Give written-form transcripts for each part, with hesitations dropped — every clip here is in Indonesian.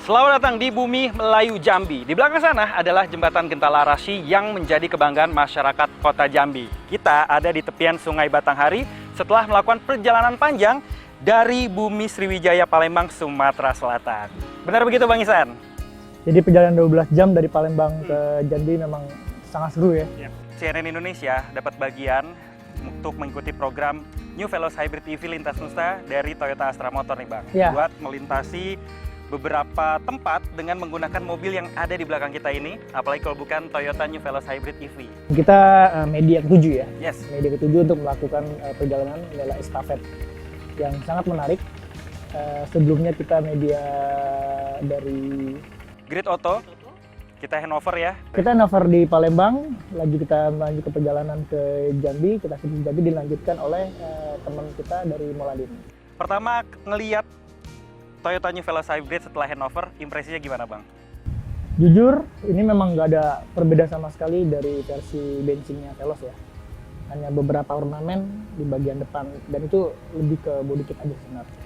Selamat datang di Bumi Melayu Jambi. Di belakang sana adalah jembatan Gentala Rasi yang menjadi kebanggaan masyarakat Kota Jambi. Kita ada di tepian Sungai Batanghari setelah melakukan perjalanan panjang dari Bumi Sriwijaya Palembang, Sumatera Selatan. Benar begitu Bang Isan? Jadi perjalanan 12 jam dari Palembang ke Jambi memang sangat seru ya. CNN Indonesia dapat bagian untuk mengikuti program New Veloz Hybrid EV Lintas Nusa dari Toyota Astra Motor nih Bang. Ya. Buat melintasi beberapa tempat dengan menggunakan mobil yang ada di belakang kita ini, apalagi kalau bukan Toyota New Veloz Hybrid EV. Kita media ketujuh ya. Yes. Media ketujuh untuk melakukan perjalanan adalah estafet yang sangat menarik. Sebelumnya kita media dari Grid Auto, kita handover ya. Kita handover di Palembang, lagi kita melanjut ke perjalanan ke Jambi, kita ke Jambi dilanjutkan oleh teman kita dari Moladin. Pertama ngelihat Toyota New Veloz Hybrid setelah handover, impresinya gimana Bang? Jujur, ini memang nggak ada perbedaan sama sekali dari versi bensinnya Veloz ya. Hanya beberapa ornamen di bagian depan, dan itu lebih ke body kit aja sebenarnya.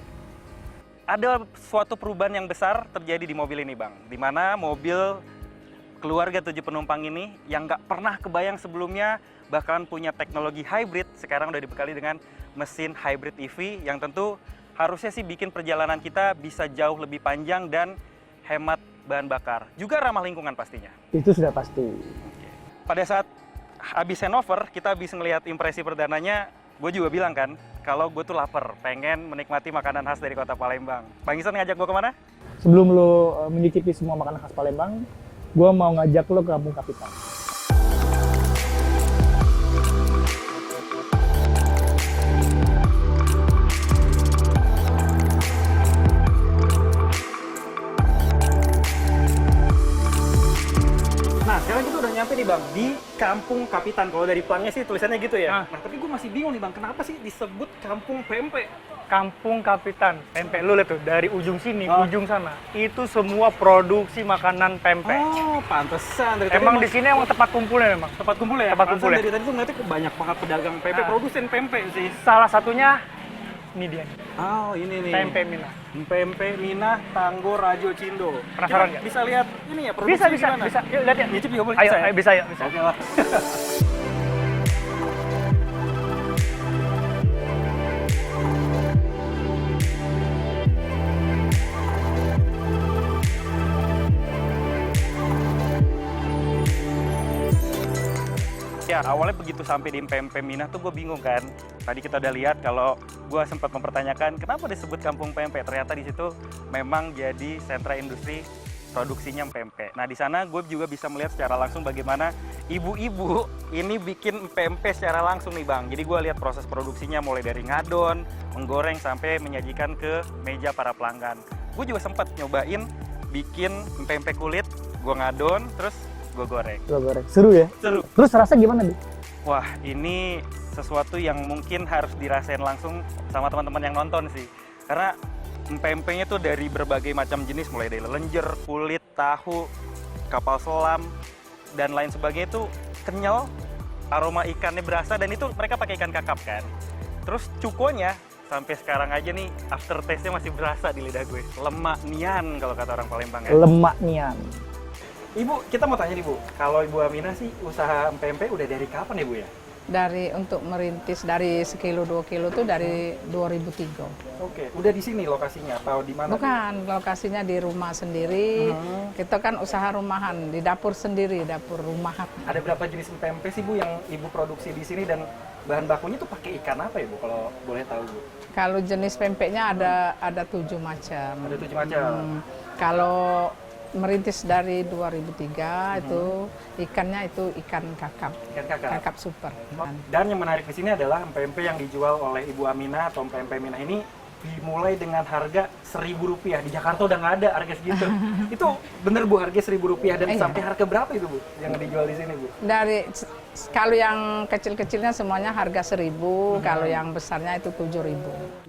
Ada suatu perubahan yang besar terjadi di mobil ini Bang, di mana mobil keluarga 7 penumpang ini yang nggak pernah kebayang sebelumnya bahkan punya teknologi hybrid, sekarang udah dibekali dengan mesin hybrid EV yang tentu harusnya sih bikin perjalanan kita bisa jauh lebih panjang dan hemat bahan bakar. Juga ramah lingkungan pastinya. Itu sudah pasti. Pada saat habis handover, kita habis ngelihat impresi perdananya, gue juga bilang kan, kalau gue tuh lapar, pengen menikmati makanan khas dari kota Palembang. Bang Isan ngajak gue kemana? Sebelum lo mencicipi semua makanan khas Palembang, gue mau ngajak lo ke Kampung Kapitan. Nah, sekarang kita udah nyampe nih Bang, di Kampung Kapitan. Kalau dari pelangnya sih tulisannya gitu ya. Nah, tapi gue masih bingung nih Bang, kenapa sih disebut Kampung PMP? Kampung Kapitan, pempek lu lihat tuh dari ujung sini, ujung sana. Itu semua produksi makanan pempek. Oh, pantesan. Dari Emang tadi di sini emang tempat kumpulnya memang. tempat kumpul ya? Tempat Pantesan kumpul ya. dari tadi tuh ngeliatnya banyak banget pedagang pempek, produsen pempek sih. Salah satunya ini dia, Oh, ini nih. pempek Minah. Pempek Minah Tanggo Rajo Cindo. Penasaran Kita nggak? bisa lihat ini ya, produksi Bisa, bisa, gimana? bisa. Yuk lihat ya. Nyicip juga boleh? Ayo, Bisa ya? ayo, bisa, yuk, bisa. Oke lah. Ya, awalnya begitu sampai di PMP Minah tuh gue bingung kan. Tadi kita udah lihat kalau gue sempat mempertanyakan kenapa disebut Kampung PMP. Ternyata di situ memang jadi sentra industri produksinya PMP. Nah, di sana gue juga bisa melihat secara langsung bagaimana ibu-ibu ini bikin PMP secara langsung nih Bang. Jadi gue lihat proses produksinya mulai dari ngadon, menggoreng sampai menyajikan ke meja para pelanggan. Gue juga sempat nyobain bikin PMP kulit, gue ngadon, terus gue goreng. Gue goreng. Seru ya? Seru. Terus rasa gimana, Di? Wah, ini sesuatu yang mungkin harus dirasain langsung sama teman-teman yang nonton sih. Karena pempeknya tuh dari berbagai macam jenis, mulai dari lenjer, kulit, tahu, kapal selam, dan lain sebagainya itu kenyal, aroma ikannya berasa, dan itu mereka pakai ikan kakap kan. Terus cukonya, sampai sekarang aja nih, after taste-nya masih berasa di lidah gue. Lemak nian kalau kata orang Palembang ya. Lemak nian. Ibu, kita mau tanya nih Bu, kalau Ibu Aminah sih usaha pempek udah dari kapan ya Bu ya? Untuk merintis dari sekilo 2 kilo tuh dari 2003. Oke, udah di sini lokasinya atau di mana? Bukan, lokasinya di rumah sendiri. Kita kan usaha rumahan, di dapur sendiri, dapur rumahan. Ada berapa jenis pempek sih Bu yang Ibu produksi di sini dan bahan bakunya tuh pakai ikan apa ya Bu kalau boleh tahu Bu? Kalau jenis pempeknya ada 7 macam. Ada 7 macam. Kalau merintis dari 2003 itu ikannya itu ikan kakap. Ikan kakap. Kakap super. Dan yang menarik di sini adalah pempek yang dijual oleh Ibu Aminah atau pempek Minah ini dimulai dengan harga Rp1.000. Di Jakarta udah nggak ada harga segitu. Itu bener Bu, harga Rp1.000 dan Iya. sampai harga berapa itu Bu yang dijual di sini Bu? Kalau yang kecil-kecilnya semuanya harga 1.000, kalau yang besarnya itu 7.000.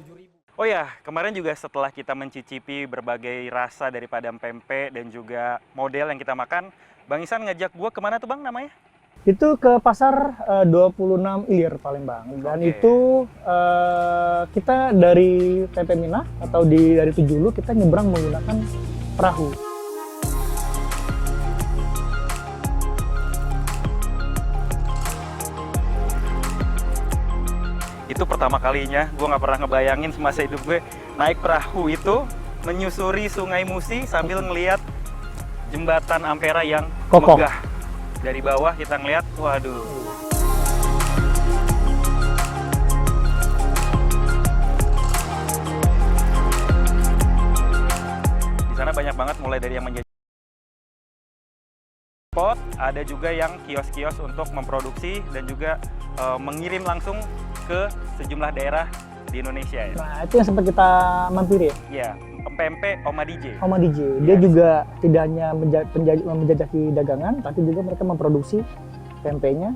Oh ya, kemarin juga setelah kita mencicipi berbagai rasa daripada pempek dan juga model yang kita makan, Bang Isan ngajak gua kemana tuh Bang namanya? Itu ke pasar 26 Ilir Palembang. Dan itu kita dari PP Minah atau dari Tujulu kita nyebrang menggunakan perahu. Itu pertama kalinya gue nggak pernah ngebayangin semasa hidup gue naik perahu itu menyusuri Sungai Musi sambil ngelihat jembatan Ampera yang Kokoh. megah. Dari bawah kita ngelihat, waduh. Di sana banyak banget, mulai dari yang menjadi spot, ada juga yang kios-kios untuk memproduksi dan juga mengirim langsung ke sejumlah daerah di Indonesia ya. Nah, itu yang sempat kita mampiri ya. Iya, PMP Oma DJ. Oma DJ. Dia juga tidak hanya menjajaki dagangan, tapi juga mereka memproduksi PMP-nya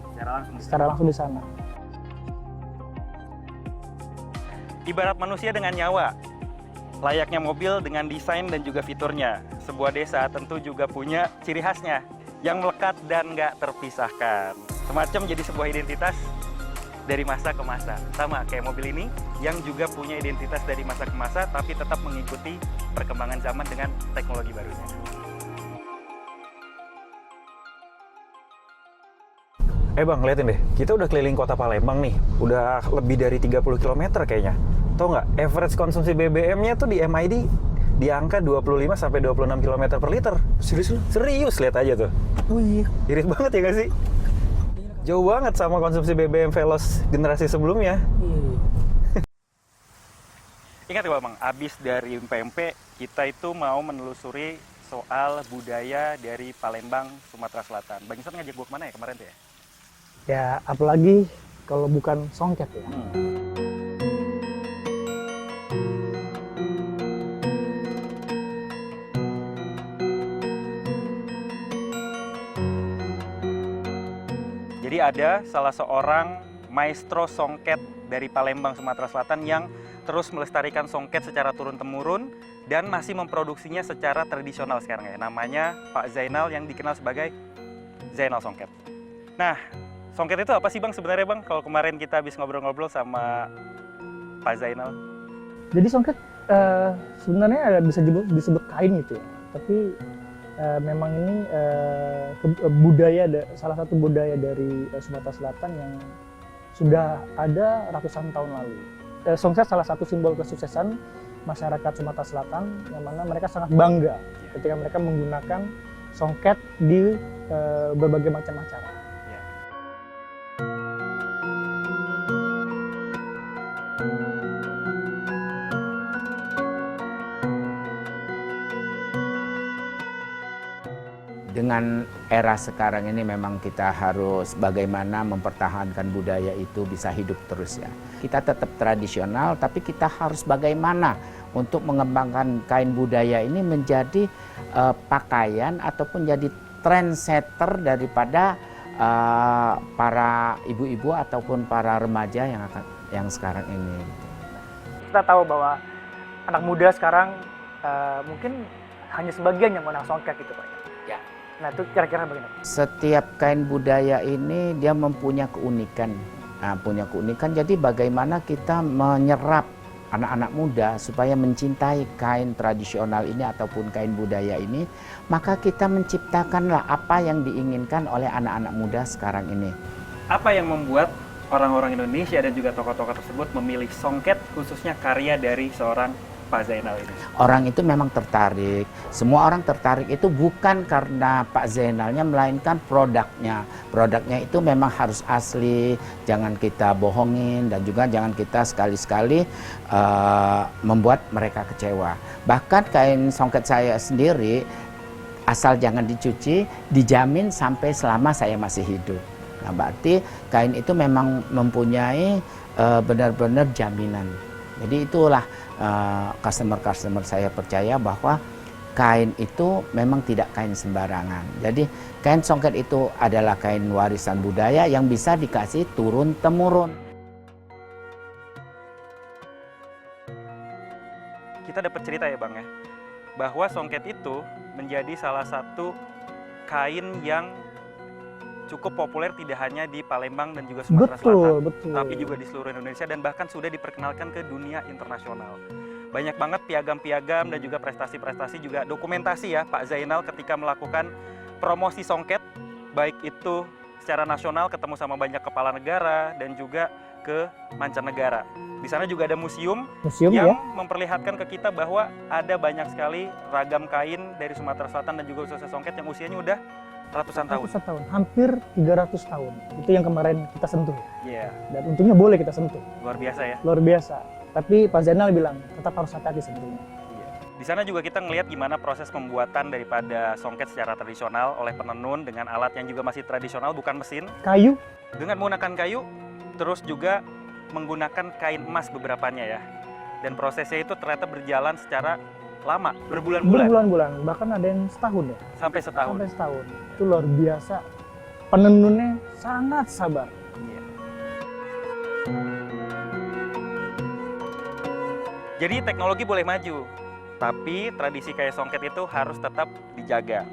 secara langsung di sana. Ibarat manusia dengan nyawa, layaknya mobil dengan desain dan juga fiturnya. Sebuah desa tentu juga punya ciri khasnya yang melekat dan nggak terpisahkan. Semacam jadi sebuah identitas dari masa ke masa. Sama kayak mobil ini yang juga punya identitas dari masa ke masa tapi tetap mengikuti perkembangan zaman dengan teknologi barunya. Bang, liatin deh, kita udah keliling kota Palembang nih, udah lebih dari 30 km kayaknya. Tau nggak, average konsumsi BBM-nya tuh di MID di angka 25 sampai 26 km per liter. Serius lu? Serius, lihat aja tuh. Oh iya. Irit banget ya nggak sih? Jauh banget sama konsumsi BBM Veloz generasi sebelumnya. Ingat ya Bang, abis dari PMP kita itu mau menelusuri soal budaya dari Palembang, Sumatera Selatan. Bang Isan ngajak gua kemana ya kemarin tuh ya? Ya, apalagi kalau bukan songket ya. Jadi ada salah seorang maestro songket dari Palembang, Sumatera Selatan yang terus melestarikan songket secara turun-temurun dan masih memproduksinya secara tradisional sekarang ya. Namanya Pak Zainal yang dikenal sebagai Zainal Songket. Nah, songket itu apa sih Bang sebenarnya Bang? Kalau kemarin kita habis ngobrol-ngobrol sama Pak Zainal. Jadi songket sebenarnya bisa disebut kain gitu ya. Tapi memang ini salah satu budaya dari Sumatera Selatan yang sudah ada ratusan tahun lalu. Songket salah satu simbol kesuksesan masyarakat Sumatera Selatan yang mana mereka sangat bangga ketika mereka menggunakan songket di berbagai macam acara. Dengan era sekarang ini memang kita harus bagaimana mempertahankan budaya itu bisa hidup terus ya. Kita tetap tradisional tapi kita harus bagaimana untuk mengembangkan kain budaya ini menjadi pakaian ataupun jadi trendsetter daripada para ibu-ibu ataupun para remaja yang sekarang ini. Kita tahu bahwa anak muda sekarang mungkin hanya sebagian yang mengenal songket gitu Pak. Ya. Nah itu kira-kira bagaimana? Setiap kain budaya ini dia mempunyai keunikan. Nah, punya keunikan jadi bagaimana kita menyerap anak-anak muda supaya mencintai kain tradisional ini ataupun kain budaya ini, maka kita menciptakanlah apa yang diinginkan oleh anak-anak muda sekarang ini. Apa yang membuat orang-orang Indonesia dan juga tokoh-tokoh tersebut memilih songket khususnya karya dari seorang Pak Zainal ini? Orang itu memang tertarik. Semua orang tertarik itu bukan karena Pak Zainalnya, melainkan produknya. Produknya itu memang harus asli, jangan kita bohongin dan juga jangan kita sekali-sekali membuat mereka kecewa. Bahkan kain songket saya sendiri, asal jangan dicuci, dijamin sampai selama saya masih hidup. Nah, berarti kain itu memang mempunyai benar-benar jaminan. Jadi itulah customer saya percaya bahwa kain itu memang tidak kain sembarangan. Jadi kain songket itu adalah kain warisan budaya yang bisa dikasih turun-temurun. Kita dapat cerita ya Bang ya, bahwa songket itu menjadi salah satu kain yang cukup populer tidak hanya di Palembang dan juga Sumatera Selatan, Betul. tapi juga di seluruh Indonesia dan bahkan sudah diperkenalkan ke dunia internasional. banyak banget piagam-piagam dan juga prestasi-prestasi juga dokumentasi ya Pak Zainal ketika melakukan promosi songket, baik itu secara nasional ketemu sama banyak kepala negara dan juga ke mancanegara. Di sana juga ada museum yang ya. memperlihatkan ke kita bahwa ada banyak sekali ragam kain dari Sumatera Selatan dan juga khususnya songket yang usianya udah ratusan tahun. Ratusan tahun, hampir 300 tahun. Itu yang kemarin kita sentuh. Iya, Dan untungnya boleh kita sentuh. luar biasa ya. Luar biasa. Tapi Pak Zainal bilang, tetap harus hati-hati sentuhnya. Di sana juga kita ngelihat gimana proses pembuatan daripada songket secara tradisional oleh penenun dengan alat yang juga masih tradisional, bukan mesin. Kayu, Dengan menggunakan kayu, terus juga menggunakan kain emas beberapanya ya. Dan prosesnya itu ternyata berjalan secara lama, berbulan-bulan, bulan-bulan, bahkan ada yang setahun ya. sampai setahun. Sampai setahun. Itu luar biasa. Penenunnya sangat sabar. Iya. Jadi teknologi boleh maju, tapi tradisi kayak songket itu harus tetap dijaga.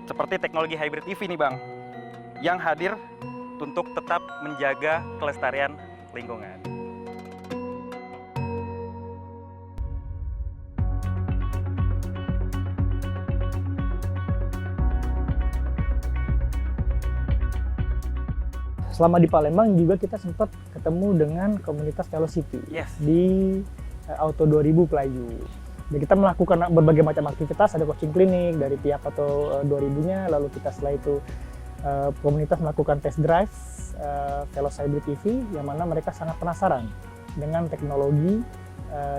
Seperti teknologi hybrid EV nih Bang, yang hadir untuk tetap menjaga kelestarian lingkungan. Selama di Palembang juga kita sempat ketemu dengan komunitas Velocity Yes. di Auto 2000 Pelayu. Jadi kita melakukan berbagai macam aktivitas, ada coaching klinik dari pihak Auto 2000-nya, lalu kita setelah itu komunitas melakukan test drive Veloz Hybrid EV, yang mana mereka sangat penasaran dengan teknologi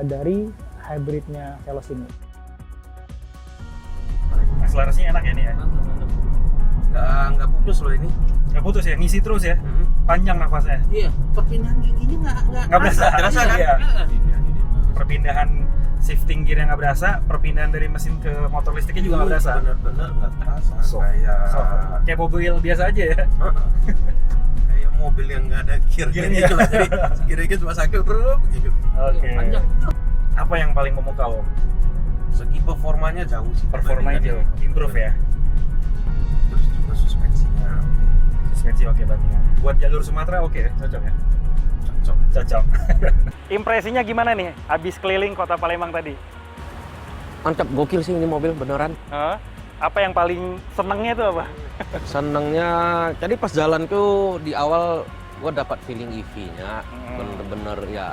dari hybridnya Veloz ini. Akselerasinya enak ya ini ya? Nggak putus loh ini. Nggak putus ya, ngisi terus ya? Panjang nafasnya? Iya, perpindahan giginya Nggak berasa? Berasa kan? Iya. Perpindahan shifting gear yang nggak berasa, perpindahan dari mesin ke motor listriknya juga nggak berasa? Bener-bener nggak terasa. So- Kayak mobil biasa aja ya? Kayak mobil yang nggak ada gear Gearnya. gitu lah. Jadi gearnya cuma sakit bro, gitu. Oke. Panjang. Apa yang paling memukau? Segi performanya jauh sih. Performanya jauh, improve ya? Terus juga suspensinya Suspensi oke berarti. Buat jalur Sumatera oke, cocok ya? cocok. Cocok. Impresinya gimana nih habis keliling kota Palembang tadi? Mantap, gokil sih ini mobil beneran. Apa yang paling senengnya itu apa? Senengnya, jadi pas jalan tuh di awal gue dapat feeling EV-nya, bener-bener ya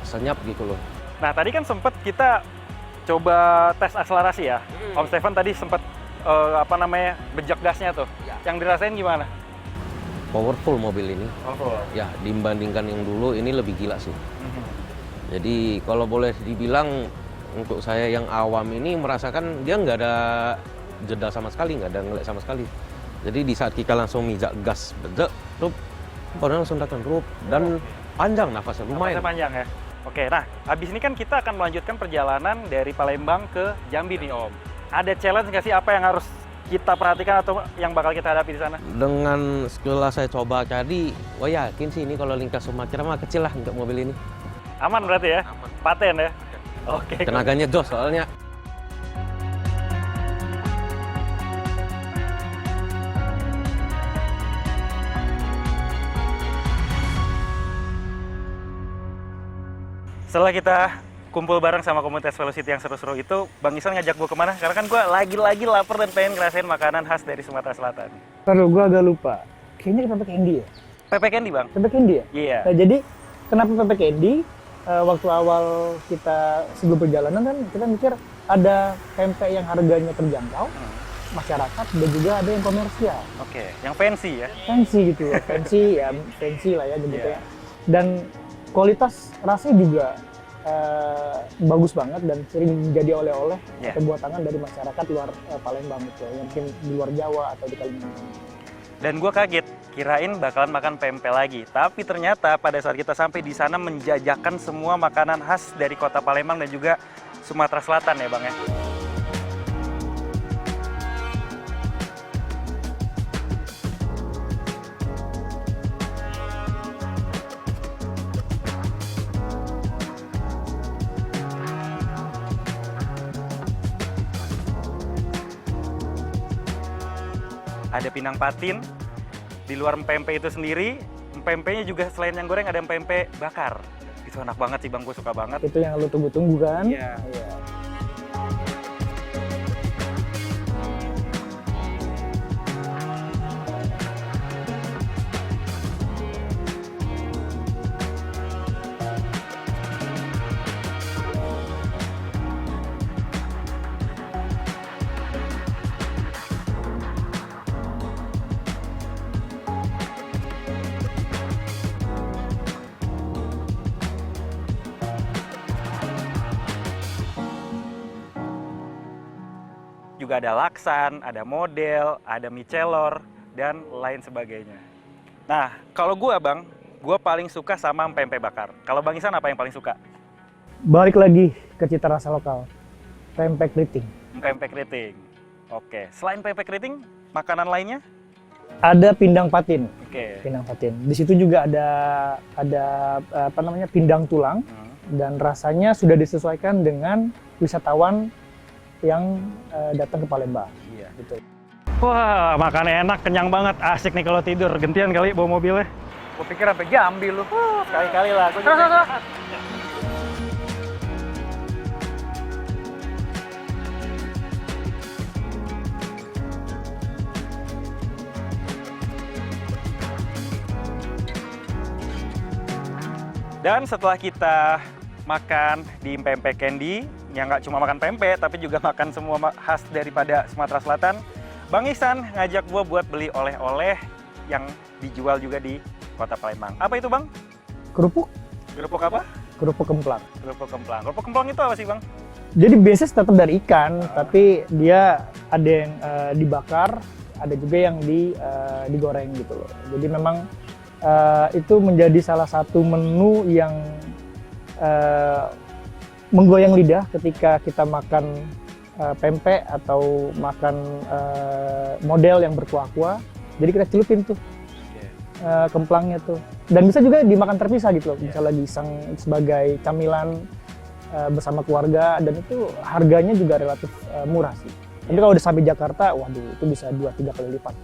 senyap gitu loh. Nah tadi kan sempat kita coba tes akselerasi ya. Om Stefan tadi sempat bejak gasnya tuh. Ya. Yang dirasain gimana? Powerful mobil ini. Oh. Ya dibandingkan yang dulu ini lebih gila sih. Jadi kalau boleh dibilang untuk saya yang awam ini merasakan dia nggak ada jeda sama sekali, nggak ada ngelek sama sekali. Jadi di saat kita langsung mijak gas, bedek, rup, baru langsung datang rup, dan panjang nafasnya, lumayan. Nafasnya panjang ya. Oke, nah habis ini kan kita akan melanjutkan perjalanan dari Palembang ke Jambi nih Om. Ada challenge nggak sih apa yang harus kita perhatikan atau yang bakal kita hadapi di sana? Dengan setelah saya coba tadi, wah yakin sih ini kalau lintas Sumatera mah kecil lah untuk mobil ini. Aman berarti ya? Aman. Paten ya? Oke. Tenaganya jos soalnya. Setelah kita kumpul bareng sama komunitas Velocity yang seru-seru itu, Bang Isan ngajak gue kemana? Karena kan gue lagi-lagi lapar dan pengen ngerasain makanan khas dari Sumatera Selatan. Taruh, gue agak lupa. Kayaknya kita pakai Candy ya? Pepe Candy Bang? Pepe Candy ya? Iya. Nah, jadi kenapa Pepe Candy? Waktu awal kita sebelum perjalanan kan kita mikir ada pempek yang harganya terjangkau, masyarakat, dan juga ada yang komersial. Oke, yang fancy ya? Fancy gitu loh, fancy lah ya nyebutnya. Dan kualitas rasanya juga bagus banget dan sering jadi oleh-oleh atau buatangan dari masyarakat luar Palembang gitu, yang mungkin di luar Jawa atau di Kalimantan. Dan gue kaget, kirain bakalan makan pempek lagi. Tapi ternyata pada saat kita sampai di sana menjajakan semua makanan khas dari kota Palembang dan juga Sumatera Selatan ya Bang ya. Ada pinang patin, di luar empempe itu sendiri, empempenya juga selain yang goreng ada empempe bakar. Itu Itu enak banget sih Bang, gue suka banget. Itu yang lu tunggu-tunggu kan? Iya. Iya. Juga ada laksan, ada model, ada mie celor, dan lain sebagainya. Nah, kalau gue Bang, gue paling suka sama pempek bakar. Kalau Bang Isan apa yang paling suka? Balik lagi ke cita rasa lokal. Pempek keriting. Pempek keriting. Oke, selain pempek keriting, makanan lainnya? Ada pindang patin. Oke. Pindang patin. Di situ juga ada apa namanya, pindang tulang, dan rasanya sudah disesuaikan dengan wisatawan yang datang ke Palembang. Iya. Gitu. Wah, makannya enak, kenyang banget. Asik nih kalau tidur. Gantian kali bawa mobilnya. Gue pikir sampai Jambi lu. Sekali-kali lah. Terus. Dan setelah kita makan di Pempek Candy, yang nggak cuma makan pempek, tapi juga makan semua khas daripada Sumatera Selatan, Bang Ihsan ngajak gua buat beli oleh-oleh yang dijual juga di Kota Palembang. Apa itu Bang? Kerupuk, Kerupuk apa? kerupuk kemplang. Kerupuk kemplang. Kerupuk kemplang itu apa sih Bang? Jadi biasanya tetap dari ikan, tapi dia ada yang dibakar, ada juga yang digoreng gitu loh. Jadi memang itu menjadi salah satu menu yang menggoyang lidah ketika kita makan pempek atau makan model yang berkuah-kuah. Jadi kita celupin tuh kemplangnya tuh. Dan bisa juga dimakan terpisah gitu loh. Bisa lagi iseng sebagai camilan bersama keluarga, dan itu harganya juga relatif murah sih. Tapi kalau udah sampai Jakarta, waduh itu bisa 2-3 kali lipat.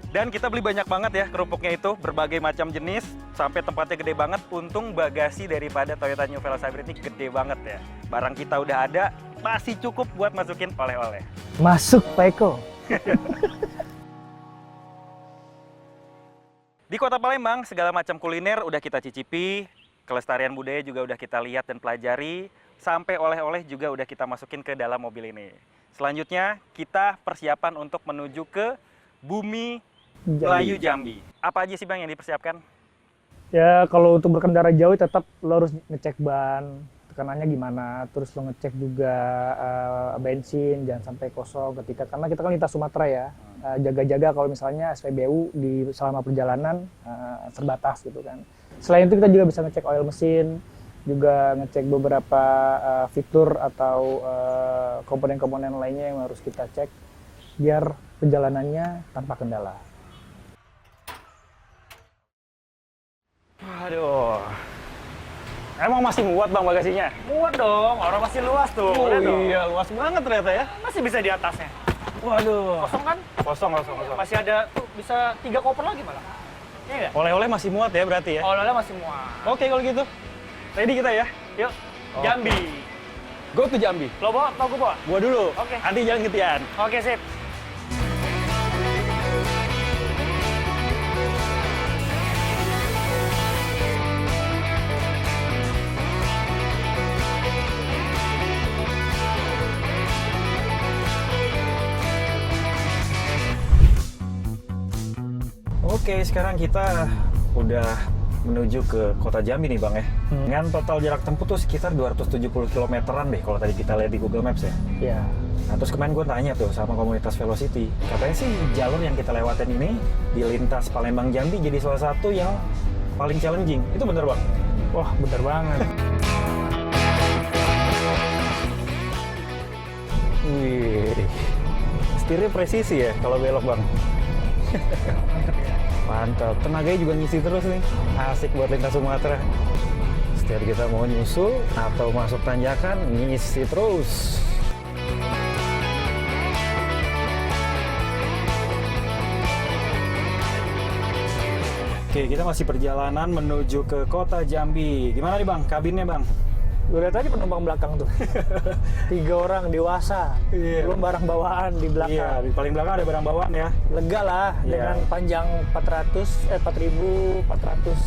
Dan kita beli banyak banget ya kerupuknya itu, berbagai macam jenis, sampai tempatnya gede banget. Untung bagasi daripada Toyota New Veloz Hybrid ini gede banget ya. Barang kita udah ada, masih cukup buat masukin oleh-oleh. Masuk Pak Eko. Di Kota Palembang, segala macam kuliner udah kita cicipi, kelestarian budaya juga udah kita lihat dan pelajari, sampai oleh-oleh juga udah kita masukin ke dalam mobil ini. Selanjutnya, kita persiapan untuk menuju ke Bumi Melayu Jambi. Apa aja sih Bang yang dipersiapkan? Ya kalau untuk berkendara jauh tetap lo harus ngecek ban, tekanannya gimana, terus lo ngecek juga bensin, jangan sampai kosong karena kita kan lintas Sumatera ya. Jaga-jaga kalau misalnya SPBU di selama perjalanan terbatas gitu kan. Selain itu kita juga bisa ngecek oil mesin, juga ngecek beberapa fitur atau komponen-komponen lainnya yang harus kita cek biar perjalanannya tanpa kendala. Waduh. Emang masih muat Bang bagasinya? Muat dong, orang masih luas tuh. Lihat dong. Iya, luas banget ternyata ya. Masih bisa di atasnya. Waduh. Kosong kan? Kosong. Masih ada tuh, bisa 3 koper lagi malah. Iya nggak? Oleh-oleh masih muat ya berarti ya? Oleh-oleh masih muat. Oke kalau gitu. Ready kita ya? Yuk, Jambi. Go to Jambi. Lo bawa atau gue bawa? Gua dulu. Oke. Nanti jalan gantian. Oke, sip. Oke, sekarang kita udah menuju ke Kota Jambi nih Bang ya. Dengan total jarak tempuh tuh sekitar 270 kilometeran deh kalau tadi kita lihat di Google Maps ya. Ya. Nah terus kemarin gue tanya tuh sama komunitas Velocity, katanya sih jalur yang kita lewatin ini di lintas Palembang Jambi jadi salah satu yang paling challenging. Itu bener Bang? Wah bener banget. Wih, setirnya presisi ya kalau belok Bang. Mantap, tenaganya juga ngisi terus nih. Asik buat lintas Sumatera. Setiap kita mau nyusul atau masuk tanjakan, ngisi terus. Oke, kita masih perjalanan menuju ke kota Jambi. Gimana nih Bang, kabinnya Bang? Lu lihat aja penumpang belakang tuh. 3 orang dewasa, Iya. belum barang bawaan di belakang. Iya, di paling belakang ada barang bawaan ya. Lega lah Iya. dengan panjang 4.400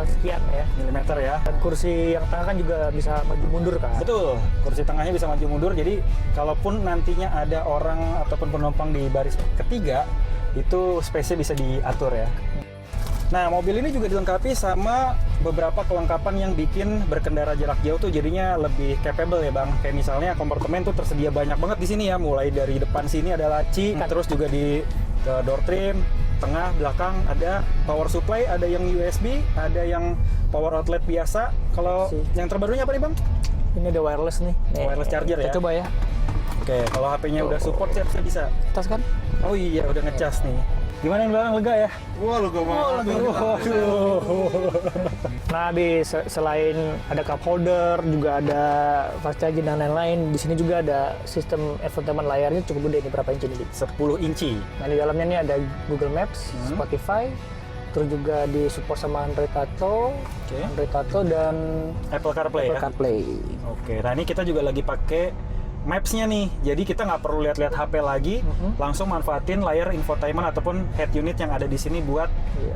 sekian ya. Milimeter ya. Dan kursi yang tengah kan juga bisa maju mundur kan. Betul, kursi tengahnya bisa maju mundur. Jadi, kalaupun nantinya ada orang ataupun penumpang di baris ketiga, itu space-nya bisa diatur ya. Nah, mobil ini juga dilengkapi sama beberapa kelengkapan yang bikin berkendara jarak jauh tuh jadinya lebih capable ya Bang. Kayak misalnya kompartemen tuh tersedia banyak banget di sini ya. Mulai dari depan sini ada laci, terus juga di door trim, tengah, belakang ada power supply, ada yang USB, ada yang power outlet biasa. Kalau yang terbarunya apa nih Bang? Ini ada wireless nih. Wireless charger ya? Kita coba ya. Oke, kalau HP-nya udah support siap bisa. Tas kan? Oh iya, udah ngecas nih. Gimana nih Bang, lega ya? Wah, lu gak mau. Nah, selain ada cup holder, juga ada fast charging dan lain-lain, di sini juga ada sistem infotainment layarnya cukup gede nih, berapa inci nih? 10 inci. Nah, di dalamnya nih ada Google Maps, Spotify, terus juga disupport sama Android Auto, dan Apple CarPlay ya? CarPlay. Oke, nah ini kita juga lagi pakai Maps-nya nih, jadi kita nggak perlu lihat-lihat HP lagi, langsung manfaatin layar infotainment ataupun head unit yang ada di sini buat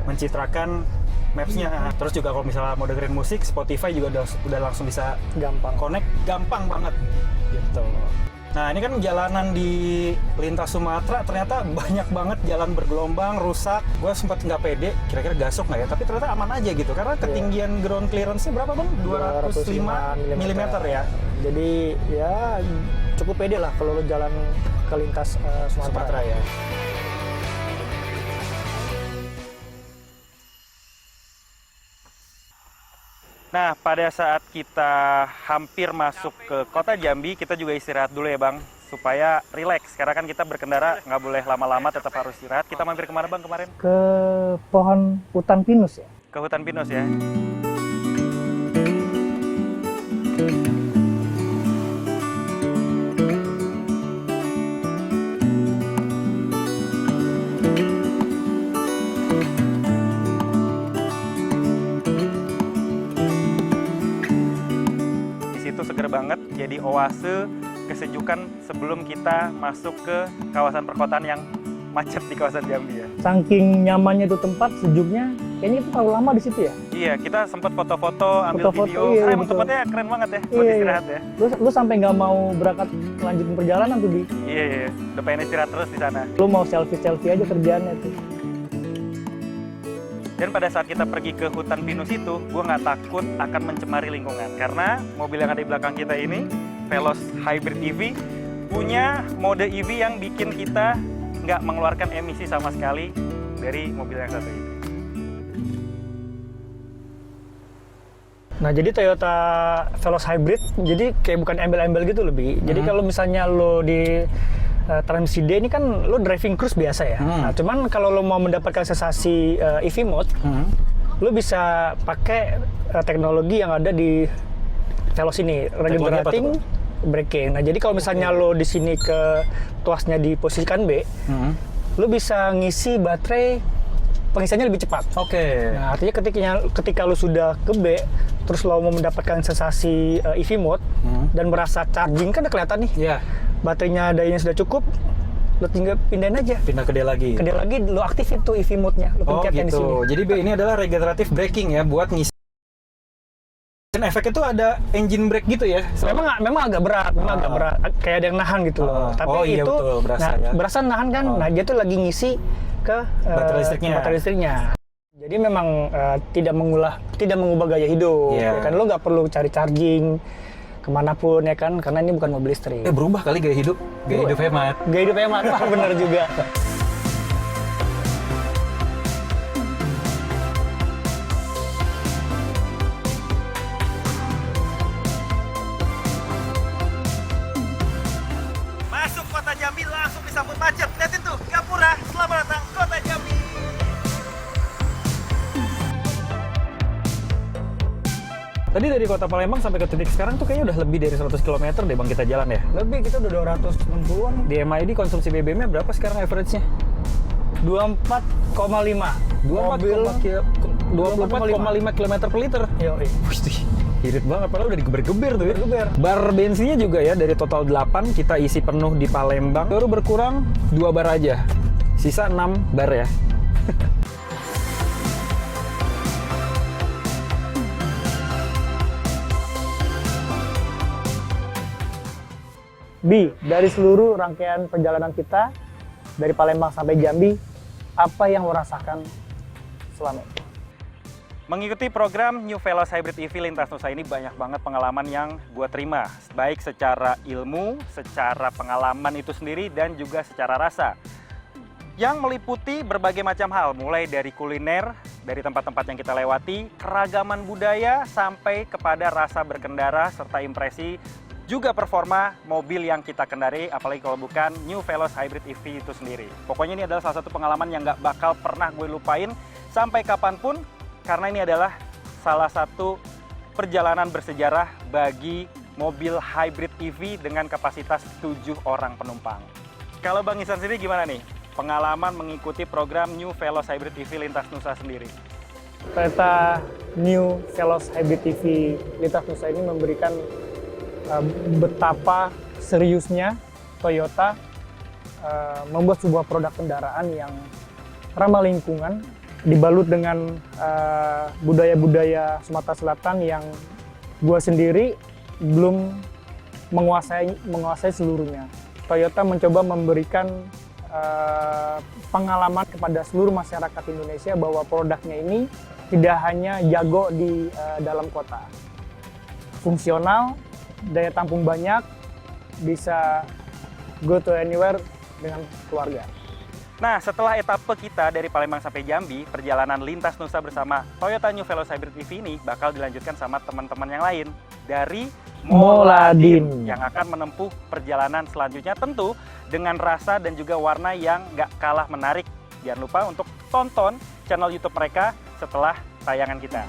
mencitrakan Maps-nya. Terus juga kalau misalnya mau dengerin musik, Spotify juga udah langsung bisa Gampang. connect, gampang banget gitu. Nah, ini kan jalanan di lintas Sumatera, ternyata banyak banget jalan bergelombang, rusak. Gue sempat nggak pede, kira-kira gasok nggak ya? Tapi ternyata aman aja gitu, karena ketinggian ground clearance-nya berapa Bang? 205 mm ya? Jadi ya cukup pede lah kalau lo jalan ke lintas Sumatera ya. Nah, pada saat kita hampir masuk ke kota Jambi, kita juga istirahat dulu ya Bang, supaya rileks. Karena kan kita berkendara nggak boleh lama-lama, tetap harus istirahat. Kita mampir kemana Bang kemarin? Ke pohon hutan pinus ya. Ke hutan pinus ya. Seger banget, jadi oase kesejukan sebelum kita masuk ke kawasan perkotaan yang macet di kawasan Jambi ya. Saking nyamannya itu tempat, sejuknya, kayaknya itu terlalu lama di situ ya. Iya, kita sempat foto-foto, ambil video. Iya, Emang tempatnya keren banget ya buat istirahat ya. Lu sampai nggak mau berangkat lanjutin perjalanan tuh di. Iya, udah pengen istirahat terus di sana. Lu mau selfie aja kerjaannya tuh. Dan pada saat kita pergi ke hutan pinus itu, gue nggak takut akan mencemari lingkungan. Karena mobil yang ada di belakang kita ini, Veloz Hybrid EV, punya mode EV yang bikin kita nggak mengeluarkan emisi sama sekali dari mobil yang satu ini. Nah, jadi Toyota Veloz Hybrid, jadi kayak bukan embel-embel gitu lebih. Jadi kalau misalnya lo di Transmisi D ini kan lo driving cruise biasa ya. Nah, cuman kalau lo mau mendapatkan sensasi EV mode, lo bisa pakai teknologi yang ada di Veloz ini, regenerating braking. Nah, jadi kalau misalnya lo di sini ke tuasnya diposisikan B, lo bisa ngisi baterai pengisiannya lebih cepat. Oke. Nah, artinya ketika lo sudah ke B, terus lo mau mendapatkan sensasi EV mode dan merasa charging kan udah kelihatan nih. Iya. Baterainya dayanya sudah cukup, lo tinggal pindahin aja. Pindah ke D lagi. Ke D lagi, lo aktifin tuh EV mode-nya. Lo pencet yang di sini. Jadi B ini adalah regenerative braking ya, buat ngisi. Dan efeknya tuh ada engine brake gitu ya? Memang agak berat, kayak ada yang nahan gitu loh. Tapi iya, itu betul, berasa ya. berasa nahan kan. Nah, dia tuh lagi ngisi ke baterai listriknya. Jadi memang tidak mengubah gaya hidup. Ya kan, lo nggak perlu cari charging kemanapun ya kan, karena ini bukan mobil listrik. Berubah kali gaya hidup hemat. Gaya hidup hemat, wah bener juga. Masuk kota Jambi langsung disambut macet. Lihatin tuh, Gapura, selamat datang kota Jambi. Tadi dari kota Palembang sampai ke titik sekarang tuh kayaknya udah lebih dari 100 km deh Bang kita jalan ya? Lebih, kita udah 260-an. Di MID konsumsi BBM-nya berapa sekarang average-nya? 24,5. 24,5 km per liter. Yoi. Wih, irit banget, padahal udah digeber-geber tuh ya. Bar bensinnya juga ya, dari total 8 kita isi penuh di Palembang, baru berkurang 2 bar aja. Sisa 6 bar ya. Bi, dari seluruh rangkaian perjalanan kita dari Palembang sampai Jambi, apa yang lo rasakan selama ini? Mengikuti program New Veloz Hybrid EV Lintas Nusa ini banyak banget pengalaman yang gue terima. Baik secara ilmu, secara pengalaman itu sendiri, dan juga secara rasa. Yang meliputi berbagai macam hal, mulai dari kuliner, dari tempat-tempat yang kita lewati, keragaman budaya, sampai kepada rasa berkendara, serta impresi juga performa mobil yang kita kendari, apalagi kalau bukan New Veloz Hybrid EV itu sendiri. Pokoknya ini adalah salah satu pengalaman yang nggak bakal pernah gue lupain sampai kapanpun, karena ini adalah salah satu perjalanan bersejarah bagi mobil hybrid EV dengan kapasitas 7 orang penumpang. Kalau Bang Ihsan sendiri gimana nih pengalaman mengikuti program New Veloz Hybrid EV Lintas Nusa sendiri? Kereta New Veloz Hybrid EV Lintas Nusa ini memberikan betapa seriusnya Toyota membuat sebuah produk kendaraan yang ramah lingkungan, dibalut dengan budaya-budaya Sumatera Selatan yang gue sendiri belum menguasai seluruhnya. Toyota mencoba memberikan pengalaman kepada seluruh masyarakat Indonesia bahwa produknya ini tidak hanya jago di dalam kota, fungsional, daya tampung banyak, bisa go to anywhere dengan keluarga. Nah, setelah etape kita dari Palembang sampai Jambi, perjalanan lintas Nusa bersama Toyota New Veloz Hybrid EV ini bakal dilanjutkan sama teman-teman yang lain dari Moladin yang akan menempuh perjalanan selanjutnya, tentu dengan rasa dan juga warna yang gak kalah menarik. Jangan lupa untuk tonton channel YouTube mereka setelah tayangan kita.